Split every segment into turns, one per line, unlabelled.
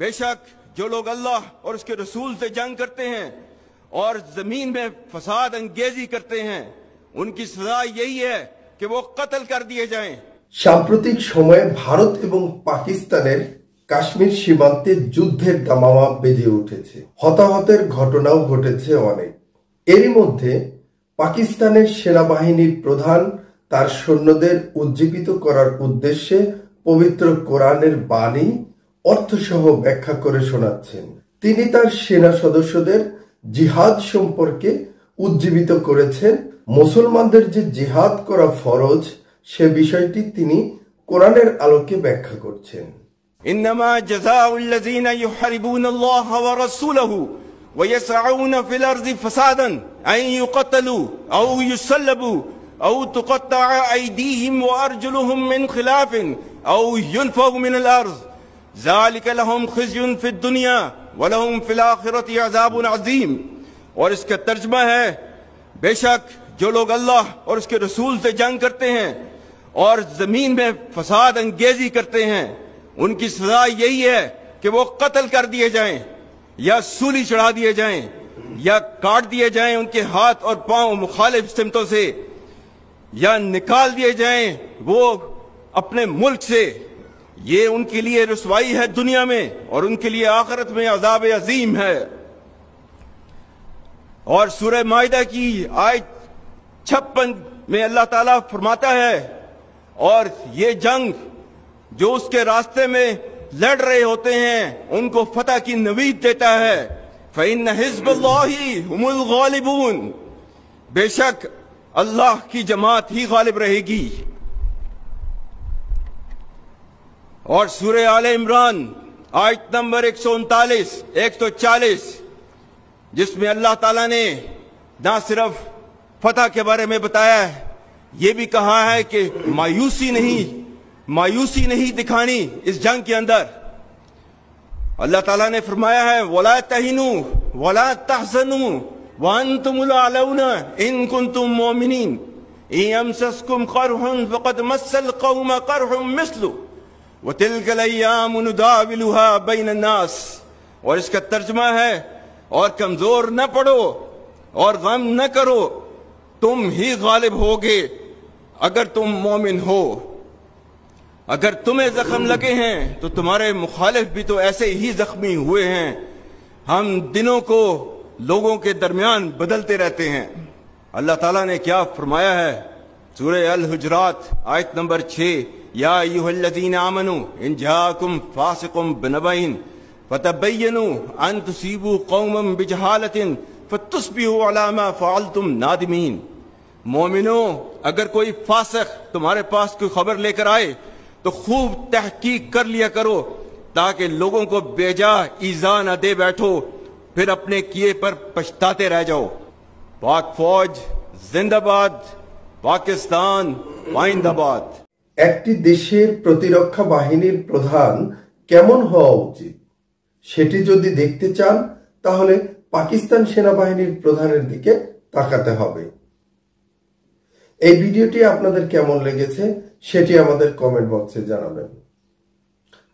बेशक जो लोग अल्लाह और उसके रसूल से जंग करते हैं और जमीन में फसाद अंगेजी करते हैं, उनकी सजा यही है कि वो कत्ल कर दिए जाएं।
সাম্প্রতিক সময়ে ভারত এবং পাকিস্তানের কাশ্মীর সীমান্তে যুদ্ধের দামামা বেজে উঠেছে। হতাহতের ঘটনাও ঘটেছে অনেক। এরই মধ্যে পাকিস্তানের সেনাবাহিনীর প্রধান তার সৈন্যদের উজ্জীবিত করার উদ্দেশ্যে পবিত্র কোরআনের বাণী অর্থসহ ব্যাখ্যা করে শোনাচ্ছেন। তিনি তার সেনা সদস্যদের জিহাদ সম্পর্কে উজ্জীবিত করেছেন। মুসলমানদের যে জিহাদ করা ফরজ সে বিষয়টি তিনি কোরআনের আলোকে ব্যাখ্যা করছেন।
ইন্নামা জাযাউল্লাযীনা ইউহারিবুনাল্লাহা ওয়া রাসূলাহু ওয়া ইয়াসআউনা ফিল আরদি ফাসাদান আন ইউকাতালু আও ইউসাল্লাবু আও তুকাত্তাআ আইদিহিম ওয়া আরজুলুহুম মিন খিলাফিন আও ইউনফাউ মিনাল আরদ যালিকা লাহুম খিজয়ুন ফিদ দুনিয়া ওয়া লাহুম ফিল আখিরাতি আযাবুন আযীম। और इसका तर्जुमा है, बेशक जो लोग अल्लाह और उसके रसूल से जंग करते हैं और जमीन में फसाद अंगेजी करते हैं, उनकी सजा यही है कि वो कत्ल कर दिए जाएं या सूली चढ़ा दिए जाएं या काट दिए जाएं उनके हाथ और पांव मुखालिफ सिमतों से, या निकाल दिए जाएं वो अपने मुल्क से। ये उनके लिए रुसवाई है दुनिया में और उनके लिए आखिरत में अजाब अजीम है। और सूरह माइदा की आयत 56 में अल्लाह ताला फरमाता है, और ये जंग जो उसके रास्ते में लड़ रहे होते हैं उनको फतह की नवीद देता है। फ़इन्न हिज़्बुल्लाहि हुमुल गालिबून, बेशक अल्लाह की जमात ही गालिब रहेगी। और सूरह आले इमरान आयत नंबर 139 140 जिसमें अल्लाह ताला ने ना सिर्फ फतह के बारे में बताया है, ये भी कहा है कि मायूसी नहीं दिखानी इस जंग के अंदर। अल्लाह ताला ने फरमाया है, वला तहिनू वला तहज़नू व अंतुमुल आलौना इन कुंतुम मोमिनीन इन यमसस्कुम करहुन फक़द मस्सल कौम करहुम मिस्लु व तिलकल अय्यामु नुदाविलुहा बैनन नास। और इसका तर्जुमा है, और कमजोर न पड़ो और गम न करो, तुम ही गालिब होगे अगर तुम मोमिन हो। अगर तुम्हें जख्म लगे हैं तो तुम्हारे मुखालिफ भी तो ऐसे ही जख्मी हुए हैं। हम दिनों को लोगों के दरमियान बदलते रहते हैं। अल्लाह ताला ने क्या फरमाया है, सूरह अल हुजरात आयत नंबर 6, या अय्युहल्लज़ीना आमनू इन जाअकुम फासिकुम बिनबइन फतबय्यनु अन तुसीबू कौमम बिजहालतिन फतुस्बिहू अला मा फ़अलतुम नादिमीन। मोमिनो, अगर कोई फासिक तुम्हारे पास कोई खबर लेकर आए तो खूब तहकीक कर लिया करो, ताकि लोगों को बेजा ईजा न दे बैठो फिर अपने किए पर पछताते रह जाओ। पाक फौज जिंदाबाद, पाकिस्तान जिंदाबाद।
একটি দেশের প্রতিরক্ষা বাহিনীর প্রধান কেমন হওয়া উচিত সেটি যদি দেখতে চান তাহলে পাকিস্তান সেনাবাহিনীর প্রধানের দিকে তাকাতে হবে। এই ভিডিওটি আপনাদের কেমন লেগেছে সেটি আমাদের কমেন্ট বক্সে জানাবেন।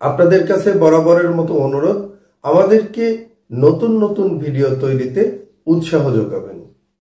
আপনাদের কাছে বরাবরের মতো অনুরোধ, আমাদেরকে নতুন নতুন ভিডিও তৈরিতে উৎসাহ যোগাবেন।